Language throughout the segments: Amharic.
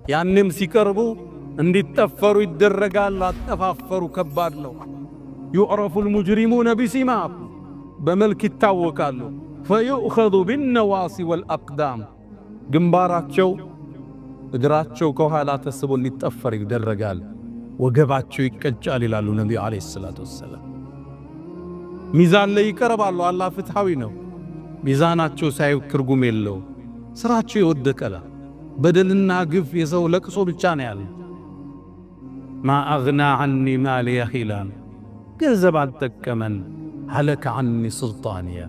ያንም ሲቀርቡ እንዲጠፈሩ ይደረጋል። አጠፋፈሩ ከባድ ነው። يعرف المجرمون بسيماهم በመልክ ይታወቃሉ። فيؤخذ بالنواصي والأقدام ግንባራቸው እግራቸው ከኋላ ተስቦ እንዲጠፈር ይደረጋል። ወገባቸው ይቀጫል ይላሉ ነብዩ አለይሂ ሰላቱ ወሰለም። ሚዛን ላይ ይቀርባሉ። አላህ ፍትሃዊ ነው። ሚዛናቸው ሳይው ትርጉም የለው። ስራቸው ይወደቀላ። በደልና ግፍ የሰው ለቅሶ ብቻ ነው ያለው። ማ አግና عني ማሊያ ኺላን ገንዘብ አልጠቀመን። ሀለከ عني ስልጣንያ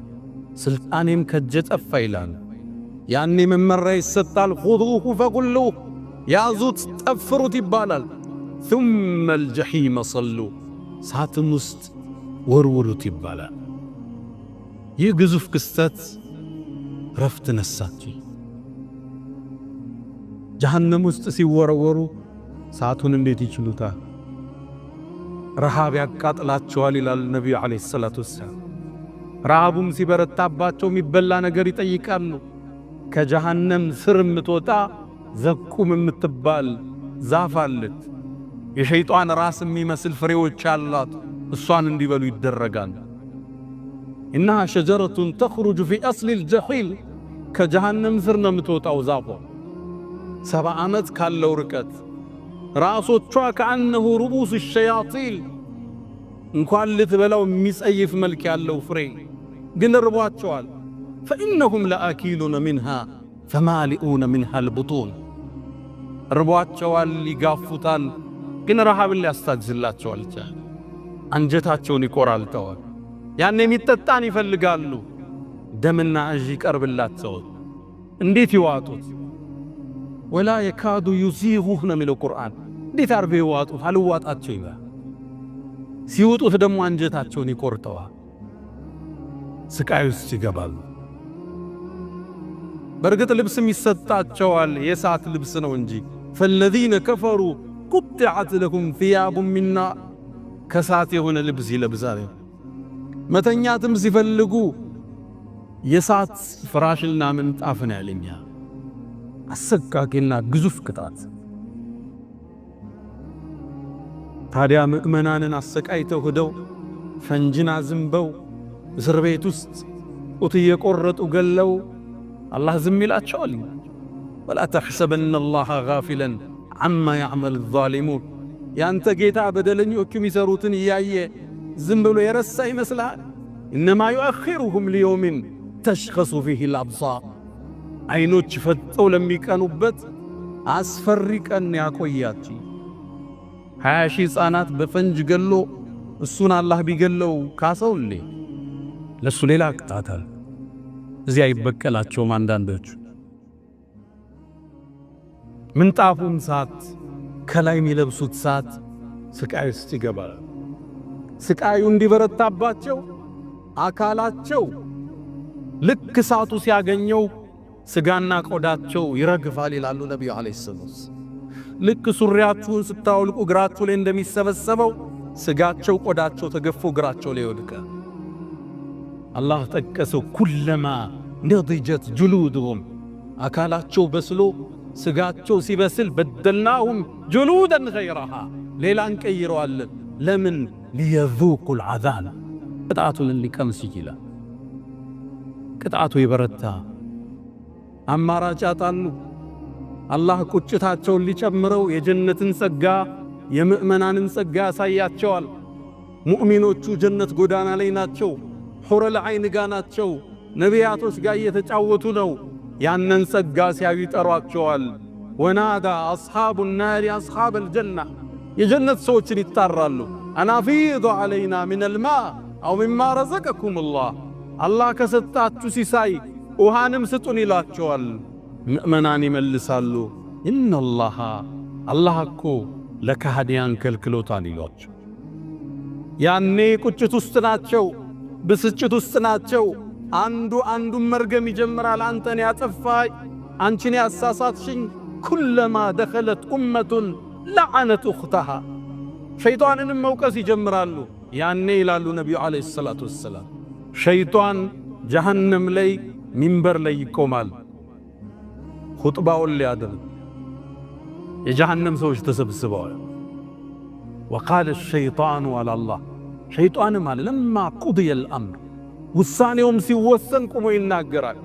ስልጣኔም ከእጄ ጠፋ ይላል። ያኔ መመሪያ ይሰጣል። ኹዙሁ ፈጉሉሁ ያዙት ጠፍሩት ይባላል። ثم الجحيم صلوا ሳትም ውስጥ ወርውሩት ይባላል። ይህ ግዙፍ ክስተት ረፍት ነሳቸው። ጀሃነም ውስጥ ሲወረወሩ ሳቱን እንዴት ይችሉታል? ረሃብ ያቃጥላቸዋል ይላል ነብዩ አለይሂ ሰላቱ ወሰለም። ረሃቡም ሲበረታባቸው የሚበላ ነገር ይጠይቃሉ። ከጀሃነም ስር የምትወጣ ዘቁም የምትባል ዛፍ አለች። የሸይጣን ራስ የሚመስል ፍሬዎች አሏት። እሷን እንዲበሉ ይደረጋል። إنها شجرة تخرج في أصل الجحيم كجهنم سرنا متوتاو زافو 7 ዓመት ካለው ርቀት ራሶቿ كأنه رؤوس الشياطين እንኳን ልትበላው የሚጸይፍ መልክ ያለው ፍሬ ግን ርቧቸዋል። فإنهم لآكلون منها فمالئون منها البطون ርቧቸዋል፣ ይጋፉታል፣ ግን ረሃብን ሊያስታግዝላቸዋል። አንጀታቸውን ይቆራልተዋል። ያን የሚጠጣን ይፈልጋሉ። ደምና እዥ ይቀርብላቸዋል። እንዴት ይዋጡት? ወላ የካዱ ዩሲጉህ ነው የሚለው ቁርአን። እንዴት አርበው ይዋጡት? አልዋጣቸው ይላል። ሲውጡት ደግሞ አንጀታቸውን ይቆርጠዋል። ስቃይ ውስጥ ይገባሉ። በርግጥ ልብስም ይሰጣቸዋል፣ የእሳት ልብስ ነው እንጂ فالذين كفروا قطعت لهم ثياب من نار ከእሳት የሆነ ልብስ ይለብሳሉ። መተኛትም ሲፈልጉ የእሳት ፍራሽና ምንጣፍን ያለኛ አሰቃቂና ግዙፍ ቅጣት። ታዲያ ምእመናንን አሰቃይተው ሄደው ፈንጅና ዝንበው እስር ቤት ውስጥ ጡት እየቆረጡ ገለው አላህ ዝም ይላቸዋል። ወላ ተሕሰበነ አላህ ጋፊለን ዐማ ያዕመል ዛሊሙን ያንተ ጌታ በደለኞቹ የሚሰሩትን እያየ ዝም ብሎ የረሳ ይመስላል። ኢነማ ዩአኺሩሁም ሊየውሚን ተሽኸሱ ፊህ ልአብሳር አይኖች ፈጠው ለሚቀኑበት አስፈሪ ቀን ያቆያቸው። 20 ሺህ ሕፃናት በፈንጅ ገሎ እሱን አላህ ቢገለው ካሰውሌ ለሱ ሌላ ቅጣታል። እዚያ ይበቀላቸውም አንዳንዶቹ ምንጣፉን ሳት ከላይ የሚለብሱት ሳት ስቃይ ውስጥ ይገባል። ስቃዩ እንዲበረታባቸው አካላቸው ልክ ሳቱ ሲያገኘው ስጋና ቆዳቸው ይረግፋል ይላሉ ነብዩ አለይሂ ሰላም። ልክ ሱሪያቸውን ስታወልቁ እግራቸው ላይ እንደሚሰበሰበው ስጋቸው ቆዳቸው ተገፎ እግራቸው ላይ ይወድቃል። አላህ ጠቀሰው ኩለማ ነضجت جلودهم አካላቸው በስሎ ስጋቸው ሲበስል በደልናሁም جلودا غيرها ሌላን ቀይረዋለን። ለምን ليذوقوا العذاب ቅጣቱን ሊቀምስ ይችላል። ቅጣቱ ይበረታ። አማራጭ ያጣሉ። አላህ ቁጭታቸውን ሊጨምረው የጀነትን ጸጋ የምእመናንን ጸጋ ያሳያቸዋል። ሙእሚኖቹ ጀነት ጎዳና ላይ ናቸው። ሑረል ዐይን ጋ ናቸው። ነቢያቶች ጋር እየተጫወቱ ነው። ያንን ጸጋ ሲያዩ ይጠሯቸዋል። ወናዳ አስሓቡ ናሪ አስሓብ አልጀና የጀነት ሰዎችን ይጣራሉ። አናፊዱ ዐለይና ሚነል ማእ አው ሚማ ረዘቀኩም ላህ አላህ ከሰጣችሁ ሲሳይ ውሃንም ስጡን ይላቸዋል። ምእመናን ይመልሳሉ ኢነላሃ አላህ እኮ ለካህዲያን ከልክሎታል ይሏቸው። ያኔ ቁጭት ውስጥ ናቸው፣ ብስጭት ውስጥ ናቸው። አንዱን መርገም ይጀምራል። አንተን ያጠፋይ፣ አንቺን ያሳሳትሽኝ። ኩለማ ደኸለት ኡመቱን ለዐነት ኡኽተሃ ሸይጣንንም መውቀስ ይጀምራሉ። ያኔ ይላሉ ነቢዩ ዓለይሂ ሰላቱ ወሰላም ሸይጣን ጀሃነም ላይ ሚንበር ላይ ይቆማል ኹጥባውን ሊያደርግ። የጀሃነም ሰዎች ተሰብስበዋል። وقال الشيطان على الله شيطان ማለት لما قضي الامر ውሳኔውም ሲወሰን ቆሞ ይናገራል።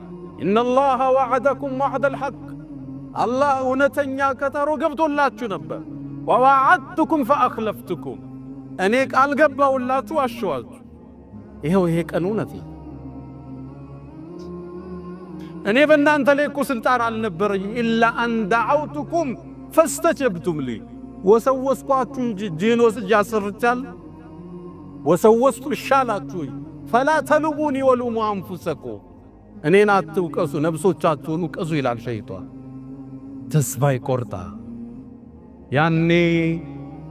ان الله وعدكم وعد الحق الله እውነተኛ ቀጠሮ ገብቶላችሁ ነበር። ووعدتكم فاخلفتكم እኔ ቃል ገባሁላችሁ አሸዋችሁ። ይሄው ይሄ ቀን እውነት ነው። እኔ በእናንተ ላይ እኮ ስልጣን አልነበረኝ ኢላ አን دعوتكم فاستجبتم لي ወሰወስኳችሁ እንጂ ጂን ወስጄ አሰርቻለሁ። ወሰወስቱ ይሻላችሁ فلا تلوموني ولوموا انفسكم እኔን አትውቀሱ ነፍሶቻችሁን ውቀሱ ይላል ሸይጣን። ተስፋ ይቆርጣ ያኔ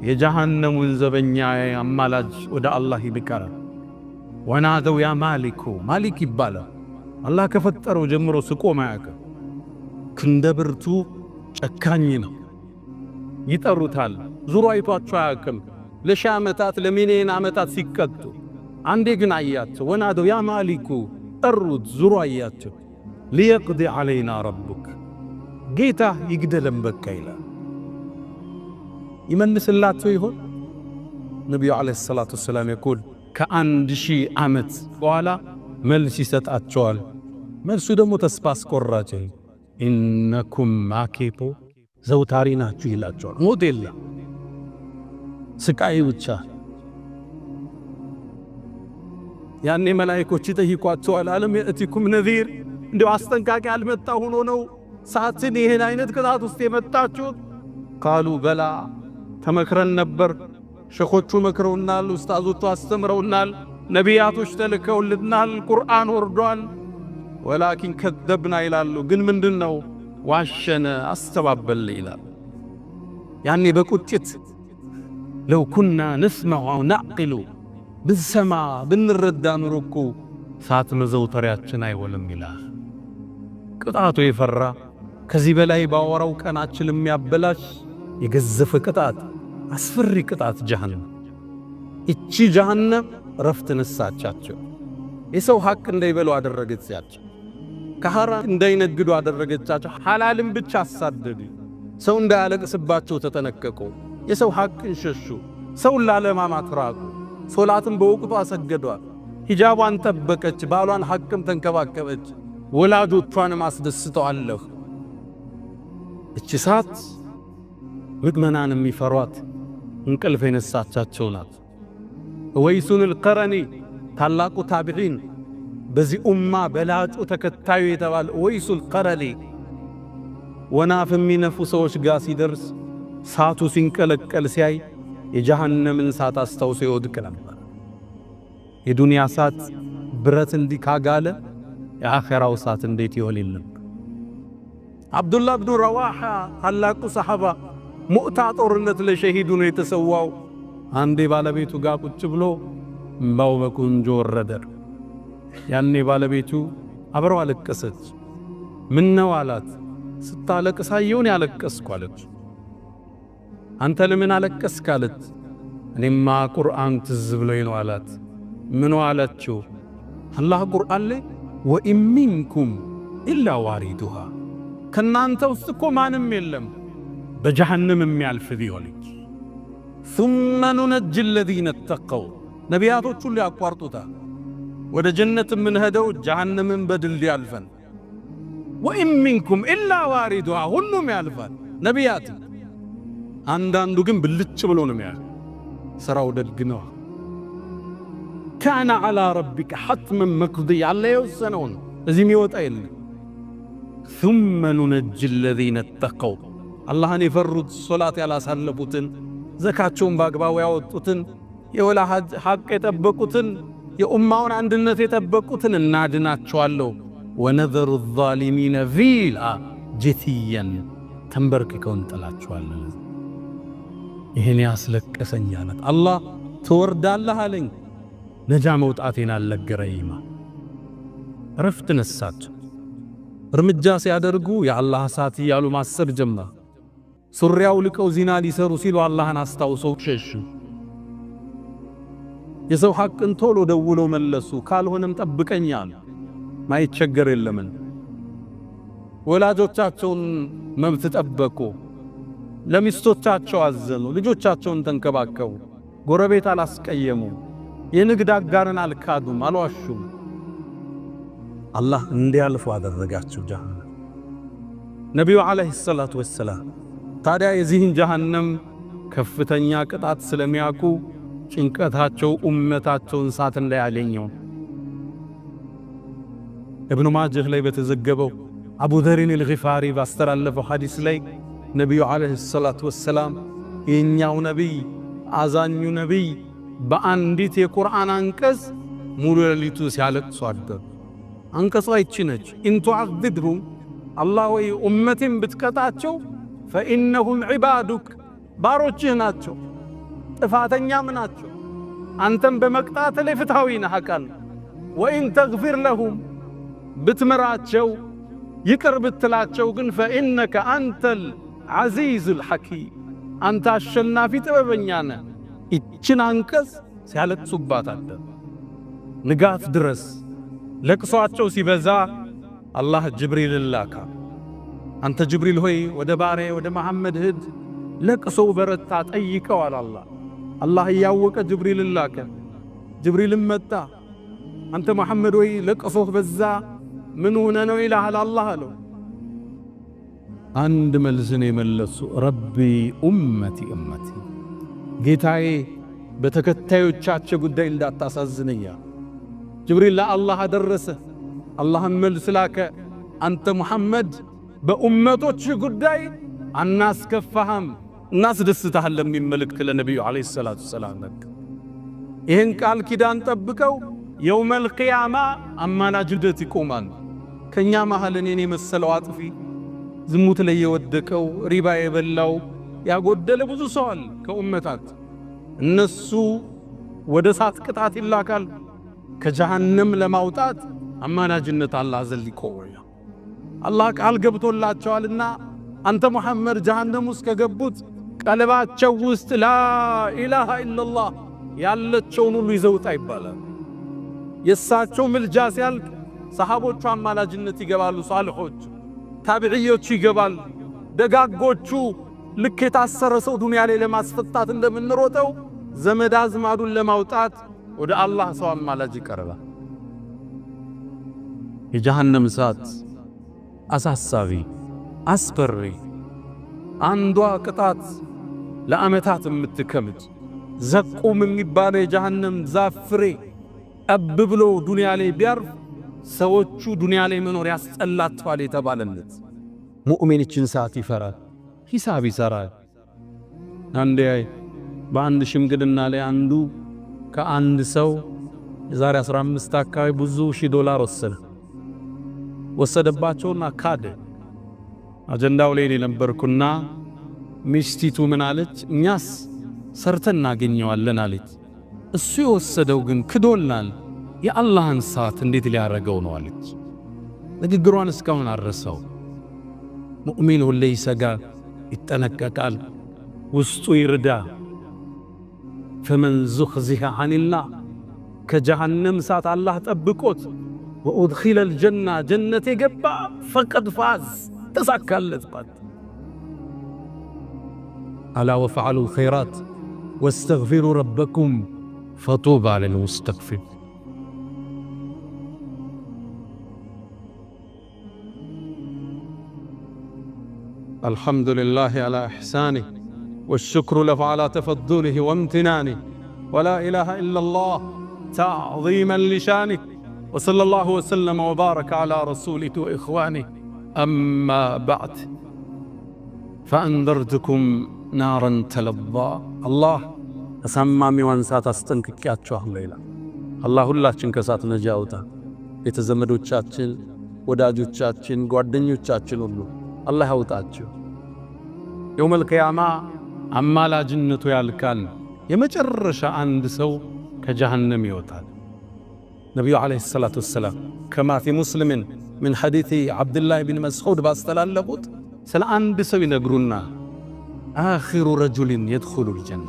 የጀሃነሙን ዘበኛ አማላጅ ወደ አላህ ይልካል። ወናደው ያ ማሊኩ ማሊክ ይባላል። አላህ ከፈጠረው ጀምሮ ስቆም አያውቅም። ክንደብርቱ ጨካኝ ነው። ይጠሩታል። ዙሮ አይቷቸው አያውቅም። ለሺህ ዓመታት ለሚሊዮን ዓመታት ሲቀጡ አንዴ ግን አያቸው። ወናደው ያ ማሊኩ ጠሩት። ዙሮ አያቸው። ሊየቅዲ ዓለይና ረቡክ ጌታ ይግደለን በቃ ይላል። ይመልስላቸው ይሆን? ነቢዩ ዓለይሂ ሰላቱ ወሰላም ይቁል ከ1000 ዓመት በኋላ መልስ ይሰጣቸዋል። መልሱ ደግሞ ተስፋ አስቆራጭ ኢነኩም ማኪቱ ዘውታሪ ናችሁ ይላቸዋል። ሞት የለም ስቃይ ብቻ። ያኔ መላእክቶች ይጠይቋቸዋል አለም የእቲኩም ነዚር እንደው አስጠንቃቂ አልመጣ ሆኖ ነው ሰዓትን ይሄን አይነት ቅጣት ውስጥ የመጣችሁት? ቃሉ በላ ተመክረን ነበር። ሸኾቹ መክረውናል፣ ኡስታዞቹ አስተምረውናል፣ ነቢያቶች ተልከውልናል፣ ቁርአን ወርዷል። ወላኪን ከደብና ይላሉ። ግን ምንድነው? ዋሸነ፣ አስተባበል ይላል። ያኔ በቁጭት ለው ኩና ነስመዑ አው ነዕቂሉ ብንሰማ ብንረዳ ኑሮ እኮ ሰዓት መዘውተሪያችን አይሆንም ይላል። ቅጣቱ የፈራ ከዚህ በላይ ባወራው ቀናችን የሚያበላሽ የገዘፈ ቅጣት፣ አስፈሪ ቅጣት ጀሃነም። እቺ ጀሃነም ረፍት ነሳቻቸው። የሰው ሐቅ እንዳይበሉ አደረገቻቸው። ከሐራም እንዳይነግዱ አደረገቻቸው። ሐላልን ብቻ አሳደዱ። ሰው እንዳያለቅስባቸው ተጠነቀቁ። የሰው ሐቅን ሸሹ። ሰውን ላለማማት ራቁ። ሶላትን በወቅቱ አሰገዷል። ሂጃቧን ጠበቀች። ባሏን ሐቅም ተንከባከበች። ወላጆቿንም አስደስተዋለሁ። እቺ ሰዓት ምድመናን የሚፈሯት እንቅልፍ የነሳቻቸው ናት። ወይሱን አልቀረኒ ታላቁ ታቢዒን በዚህ ኡማ በላጩ ተከታዩ የተባለ ወይሱል ቀረኒ ወናፍ የሚነፉ ሰዎች ጋር ሲደርስ ሳቱ ሲንቀለቀል ሲያይ የጀሃነምን ሳት አስታውሶ ይወድቅ ነበር። የዱንያ ሳት ብረት እንዲካጋለ የአኺራው ሳት እንዴት ይሆን ይልም። አብዱላህ ብኑ ረዋሃ ታላቁ ሰሃባ ሙዕታ ጦርነት ለሸሂዱ ነው የተሰዋው። አንዴ ባለቤቱ ጋር ቁጭ ብሎ እምባው በቁንጆ ወረደ። ያኔ ባለቤቱ አብረው አለቀሰች። ምን ነው አላት። ስታለቅስ አየሁን ያለቀስኩ አለች። አንተ ለምን አለቀስክ አለት። እኔማ ቁርአን ትዝ ብሎኝ ነው አላት። ምን አለችው? አላህ ቁርአን ላይ ወኢን ሚንኩም ኢላ ዋሪዱሃ ከናንተ ውስጥ እኮ ማንም የለም በጀሃነም የሚያልፍ ቢሆን ثم ننجي الذين اتقوا ነቢያቶች ሁሉ ያቋርጡታል። ወደ ጀነት የምንሄደው ጀሃነምን በድል ያልፈን። ወኢን ሚንኩም ኢላ ዋሪዱሃ ሁሉም ያልፋል ነቢያት። አንዳንዱ ግን ብልጭ ብሎ ነው የሚያልፍ። ስራው ደግ ነው። ካነ ዐላ ረቢከ ሐትመን መቅዲያ አለ የወሰነው ነው። እዚህ የሚወጣ የለም። ثم ننجي الذين اتقوا አላህን የፈሩት ሶላት ያላሳለፉትን ዘካቸውን በአግባቡ ያወጡትን የወላጅ ሐቅ የጠበቁትን የኡማውን አንድነት የጠበቁትን እናድናቸዋለሁ። ወነዘሩ الظالمين ፊሃ ጀቲያን ተንበርክከው እንጥላቸዋለን። ይሄን ያስለቀሰኝ አለት አላህ ትወርዳለህ አለኝ። ነጃ መውጣቴን አልነገረኝማ። ረፍት ነሳቸው። እርምጃ ሲያደርጉ የአላህ ሳት እያሉ ማሰብ ጀመሩ። ሱሪያው ልቀው ዚና ሊሰሩ ሲሉ አላህን አስታውሰው ሸሹ። የሰው ሐቅን ቶሎ ደውለው መለሱ። ካልሆነም ጠብቀኛል ማይቸገር የለምን። ወላጆቻቸውን መብት ጠበቁ። ለሚስቶቻቸው አዘኑ፣ ልጆቻቸውን ተንከባከቡ፣ ጎረቤት አላስቀየሙ፣ የንግድ አጋርን አልካዱም፣ አልዋሹም። አላህ እንዲያልፉ አደረጋቸው ጀሃነም። ነቢዩ ዓለይሂ ሰላቱ ወሰላም ታዲያ የዚህን ጀሃነም ከፍተኛ ቅጣት ስለሚያውቁ ጭንቀታቸው ኡመታቸውን እሳት እንዳያገኘው ኢብኑ ማጀህ ላይ በተዘገበው አቡ ዘሪን አልጊፋሪ ባስተላለፈው ሐዲስ ላይ ነቢዩ ዓለይሂ ሰላቱ ወሰላም የኛው ነቢይ አዛኙ ነቢይ በአንዲት የቁርአን አንቀጽ ሙሉ ሌሊቱ ሲያለቅሱ አደሩ። አንቀጿ ይቺ ነች፣ ኢን ቱዐዚብሁም አላህ ወይ ኡመቴን ብትቀጣቸው ፈኢነሁም ዒባዱክ ባሮችህ ናቸው፣ ጥፋተኛም ናቸው፣ አንተም በመቅጣት ላይ ፍትሃዊ ነህ አቃል። ወኢን ተግፊር ለሁም ብትምራቸው ይቅር ብትላቸው ግን ፈኢነከ አንተል ዐዚዙል ሐኪም አንተ አሸናፊ ጥበበኛ ነህ። ይችን አንቀጽ ሲያለቅሱባት አደሩ ንጋት ድረስ። ለቅሷቸው ሲበዛ አላህ ጅብሪልን ላካ። አንተ ጅብሪል ሆይ ወደ ባሪያ ወደ መሐመድ ሂድ፣ ለቅሶው በረታ ጠይቀው አለ አላህ። አላህ እያወቀ ጅብሪልን ላከ። ጅብሪልም መጣ። አንተ መሐመድ ሆይ ለቅሶህ በዛ ምን ሆነ ነው ይልሃል አላህ አለው። አንድ መልስን የመለሱ ረቢ ኡመቲ ኡመቲ፣ ጌታዬ በተከታዮቻቸው ጉዳይ እንዳታሳዝነኛ። ጅብሪል ለአላህ አደረሰ። አላህም መልስ ላከ። አንተ ሙሐመድ በኡመቶች ጉዳይ አናስከፋህም እናስደስታለን የሚል መልእክት ለነቢዩ ዓለይሂ ሰላቱ ወሰላም ነበር። ይህን ቃል ኪዳን ጠብቀው የውመል ቂያማ አማላጅነት ይቆማል። ከኛ መሃል እኔን የመሰለው አጥፊ፣ ዝሙት ላይ የወደቀው፣ ሪባ የበላው ያጎደለ ብዙ ሰው አለ ከኡመታት። እነሱ ወደ እሳት ቅጣት ይላካል። ከጀሃነም ለማውጣት አማላጅነት አላህ ዘንድ ይቆማል። አላህ ቃል ገብቶላቸዋልና አንተ ሙሐመድ ጀሃነም ውስጥ ከገቡት ቀልባቸው ውስጥ ላኢላሃ ኢላላህ ያለችውን ሁሉ ይዘውጣ ይባላል። የሳቸው ምልጃ ሲያልቅ ሰሃቦቹ አማላጅነት ይገባሉ። ሷልሖች ታቢዕዮቹ ይገባሉ። ደጋጎቹ ልክ የታሰረ ሰው ዱንያ ላይ ለማስፈታት እንደምንሮጠው ዘመድ አዝማዱን ለማውጣት ወደ አላህ ሰው አማላጅ ይቀርባል። የጀሃነም እሳት አሳሳቢ አስፈሪ፣ አንዷ ቅጣት ለዓመታት የምትከምድ ዘቁም የሚባለው የጀሃነም ዛፍ ፍሬ ጠብ ብሎ ዱንያ ላይ ቢያርፍ ሰዎቹ ዱንያ ላይ መኖር ያስጠላቸዋል የተባለለት ሙእሚን ይችን ሰዓት ይፈራል፣ ሂሳብ ይሰራል። አንዴ በአንድ ሽምግልና ላይ አንዱ ከአንድ ሰው የዛሬ 15 አካባቢ ብዙ ሺህ ዶላር ወሰደባቸውና ካደ። አጀንዳው ላይ ነበርኩና ሚስቲቱ ምን አለች? እኛስ ሰርተን እናገኘዋለን አለች። እሱ የወሰደው ግን ክዶልናል፣ የአላህን ሰዓት እንዴት ሊያረገው ነው አለች። ንግግሯን እስካሁን አረሰው። ሙእሚን ሁሌ ይሰጋል፣ ይጠነቀቃል፣ ውስጡ ይርዳ። ፈመን ዙኽዚሃ ዐኒላህ ከጀሃነም እሳት አላህ ጠብቆት ወኡድኺለል ጀና ጀነት የገባ ፈቀድ ፋዝ ተሳካለት። አላ ወፈዐሉል ኸይራት ወስተግፊሩ ረበኩም ፈጡባ ሊልሙስተግፊሪን። አልሐምዱሊላህ ዐላ ኢሕሳኒህ ወሽክሩ ለሁ ዐላ ተፈዱሊህ ወምትናኒህ ወላ ኢላሃ ኢለላህ ተዕዚመን ሊሻኒህ ወሰለላሁ ወሰለመ ወባረከ ዐላ ረሱሊሂ ወኢኽዋኒህ አማ በዕድ ፈአንዘርቱኩም ናረን ተለዛ። አላህ ተሰማሚዋን እሳት አስጠንቅቄያችኋለሁ ይላል። አላህ ሁላችን ከእሳት ነጃ ያውጣ። ቤተዘመዶቻችን፣ ወዳጆቻችን፣ ጓደኞቻችን ሁሉ አላህ ያውጣቸው። የውመል ቂያማ አማላጅነቱ ያልካል። የመጨረሻ አንድ ሰው ከጀሃነም ይወጣል። ነቢዩ ዓለይሂ ሰላቱ ወሰላም ከማ ፊ ሙስሊምን ምን ሐዲቲ ዓብድላህ ብን መስዑድ ባስተላለፉት ስለ አንድ ሰው ይነግሩና አኺሩ ረጁልን የድኹሉል ጀና፣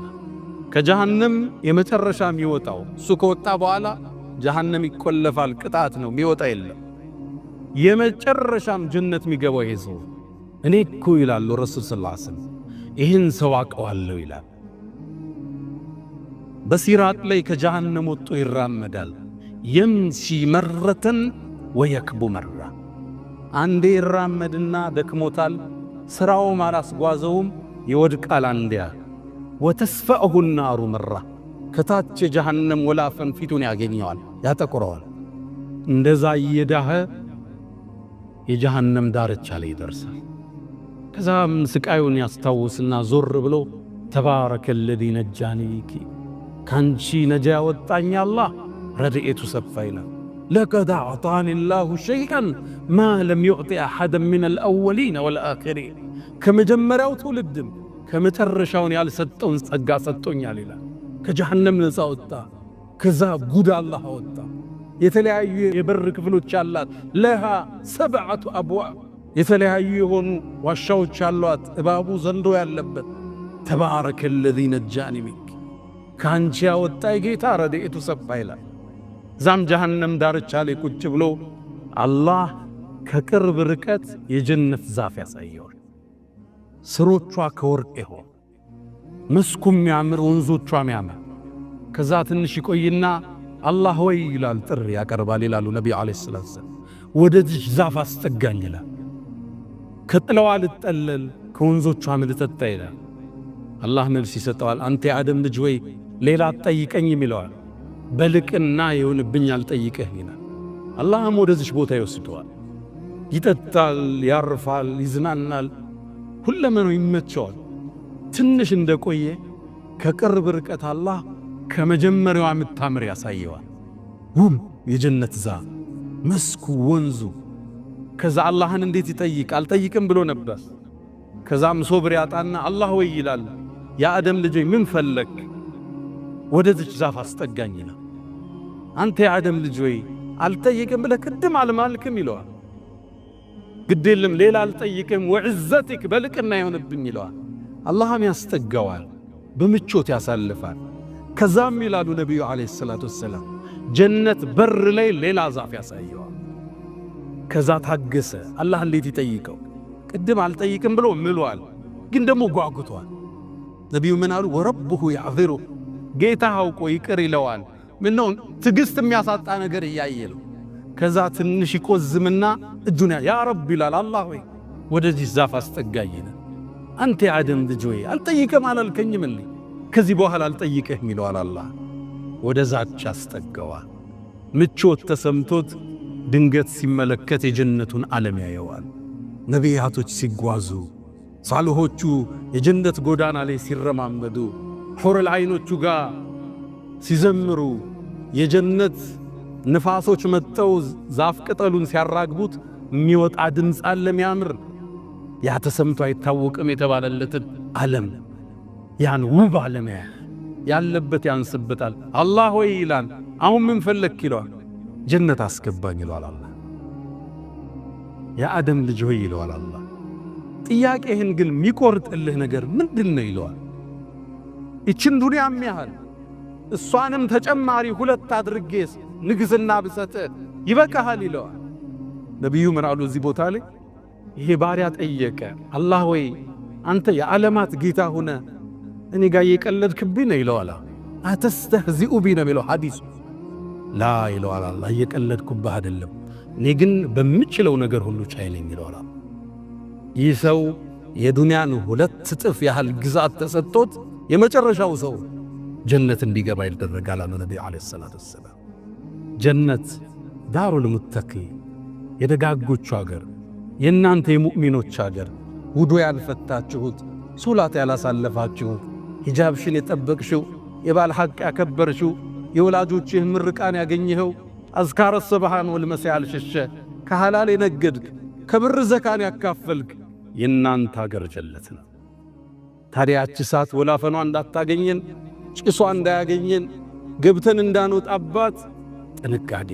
ከጀሃነም የመጨረሻ የሚወጣው እሱ ከወጣ በኋላ ጀሃነም ይቆለፋል፣ ቅጣት ነው፣ የሚወጣ የለም። የመጨረሻም ጀነት የሚገባው ይሄ ሰው እኔ እኮ ይላሉ ረሱል ሰለላሁ ዐለይሂ ወሰለም ይህን ሰው አውቀዋለሁ ይላል። በሲራጥ ላይ ከጀሃነም ወጥቶ ይራመዳል። የምሺ መረተን ወየክቡ መራ። አንዴ ይራመድና ደክሞታል፣ ስራውም አላስጓዘውም፣ ይወድቃል አንዴያ። ወተስፈእሁ ናሩ መራ። ከታች የጀሃነም ወላፈን ፊቱን ያገኘዋል፣ ያጠቁረዋል። እንደዛ እየዳኸ የጀሃነም ዳርቻ ላይ ይደርሳል። ከዛም ስቃዩን ያስታውስና ዞር ብሎ ተባረከ ለዚ ነጃኒ ቢኪ፣ ካንቺ ነጃ ያወጣኝ አላህ ረድኤቱ ሰፋ ይላል። ለቀድ አዕጣኒ ላሁ ሸይአን ማ ለም ዩዕጢ አሐደን ሚነ አልአወሊነ ወልአኺሪን፣ ከመጀመሪያው ትውልድም ከመጨረሻውን ያልሰጠውን ጸጋ ሰጥቶኛል ይላል። ከጀሃነም ነፃ ወጣ። ከዛ ጉድ አላህ አወጣ። የተለያዩ የበር ክፍሎች አላት። ለሃ ሰብዐቱ አብዋብ፣ የተለያዩ የሆኑ ዋሻዎች አሏት፣ እባቡ ዘንዶ ያለበት። ተባረከ ለዚ ነጃኒ ሚንኪ፣ ካንቺ ያወጣኝ ጌታ ረድኤቱ ሰፋ ይላል። ዛም ጀሃነም ዳርቻ ላይ ቁጭ ብሎ አላህ ከቅርብ ርቀት የጀነት ዛፍ ያሳየዋል። ስሮቿ ከወርቅ ይሆን፣ መስኩም ያምር፣ ወንዞቿም ያምር። ከዛ ትንሽ ይቆይና አላህ ወይ ይላል፣ ጥሪ ያቀርባል ይላሉ ነቢዩ ዓለይሂ ሰላቱ ወሰላም። ወደዚህ ዛፍ አስጠጋኝ ይላል። ከጥለዋ ልጠለል፣ ከወንዞቿም ልጠጣ ይላል። አላህ መልስ ይሰጠዋል። አንተ የአደም ልጅ ወይ ሌላ አትጠይቀኝም ይለዋል። በልቅና ይሁንብኝ አልጠይቅህ ይላል። አላህም ወደዚህ ቦታ ይወስደዋል። ይጠጣል፣ ያርፋል፣ ይዝናናል፣ ሁለመናው ይመቸዋል። ትንሽ እንደቆየ ከቅርብ ርቀት አላህ ከመጀመሪያዋ የምታምር ያሳየዋል። ውብ የጀነት ዛፍ፣ መስኩ፣ ወንዙ። ከዛ አላህን እንዴት ይጠይቅ? አልጠይቅም ብሎ ነበር። ከዛም ሶብር ያጣና አላህ ወይ ይላል። የአደም ልጅ ምን ፈለግ? ወደዚህ ዛፍ አስጠጋኝ ይላል። አንተ የአደም ልጅ ወይ አልጠይቅም ብለህ ቅድም አልማልክም ይለዋል። ግድ የለም ሌላ አልጠይቅም፣ ወዕዘቲክ በልቅና ይሆንብኝ ይለዋል። አላህም ያስጠጋዋል፣ በምቾት ያሳልፋል። ከዛም ይላሉ ነቢዩ ዓለይሂ ሰላቱ ወሰላም ጀነት በር ላይ ሌላ ዛፍ ያሳየዋል። ከዛ ታገሰ። አላህ እንዴት ይጠይቀው? ቅድም አልጠይቅም ብሎ ምሏል፣ ግን ደግሞ ጓጉቷል። ነቢዩ ምን አሉ? ወረብሁ ያዕዝሩ፣ ጌታ አውቆ ይቅር ይለዋል። ምነው ትዕግሥት የሚያሳጣ ነገር እያየለው። ከዛ ትንሽ ይቆዝምና እጁን ያ ረብ ይላል። አላህ ወይ ወደዚህ ዛፍ አስጠጋኝ። አንተ የአደም ልጅ ወይ አልጠይቅም አላልከኝም እንዴ? ከዚህ በኋላ አልጠይቅህም ይለዋል። አላህ ወደ ዛች አስጠጋዋል። ምቾት ተሰምቶት ድንገት ሲመለከት የጀነቱን ዓለም ያየዋል። ነቢያቶች ሲጓዙ፣ ሳልሆቹ የጀነት ጎዳና ላይ ሲረማመዱ፣ ሑረል ዐይኖቹ ጋር ሲዘምሩ፣ የጀነት ንፋሶች መጥተው ዛፍ ቅጠሉን ሲያራግቡት የሚወጣ ድምፅ አለ የሚያምር። ያ ተሰምቶ አይታወቅም የተባለለትን ዓለም፣ ያን ውብ ዓለም ያለበት ያንስበታል። አላህ ሆይ ይላል። አሁን ምን ፈለክ ይለዋል። ጀነት አስገባኝ ይለዋል አላህ። የአደም ልጅ ሆይ ይለዋል አላህ። ጥያቄህን ግን የሚቆርጥልህ ነገር ምንድነው ይለዋል። ይችን ዱንያም ያህል እሷንም ተጨማሪ ሁለት አድርጌስ ንግስና ብሰጥህ ይበቃሃል ይለዋል። ነቢዩ ምን አሉ እዚህ ቦታ ላይ? ይሄ ባሪያ ጠየቀ፣ አላህ ወይ አንተ የዓለማት ጌታ ሆነ እኔ ጋር እየቀለድክብኝ ነው ይለዋል። አተስተህዚኡ ቢ ነው የሚለው ሐዲሱ። ላ ይለዋል አላህ፣ እየቀለድኩብህ አይደለም፣ እኔ ግን በምችለው ነገር ሁሉ ቻይ ነኝ ይለዋል። ይህ ሰው የዱንያን 2 እጥፍ ያህል ግዛት ተሰጥቶት የመጨረሻው ሰው ጀነት እንዲገባ ይደረጋል አሉ ነቢዩ ዓለይሂ ሰላቱ ወሰላም። ጀነት ዳሩል ሙተቂን፣ የደጋጎቹ አገር፣ የእናንተ የሙእሚኖች አገር፣ ውዱ ያልፈታችሁት፣ ሶላት ያላሳለፋችሁት፣ ሂጃብሽን የጠበቅሽው፣ የባል ሐቅ ያከበርሽው፣ የወላጆችህ ምርቃን ያገኘኸው፣ አዝካረ ሰባሃን ወልመሳ ያልሸሸ፣ ከሐላል የነገድክ፣ ከብር ዘካን ያካፈልክ የእናንተ አገር ጀነት ነው። ታዲያች እሳት ወላፈኗ እንዳታገኘን፣ ጭሷ እንዳያገኘን፣ ገብተን እንዳንወጣባት ጥንቃቄ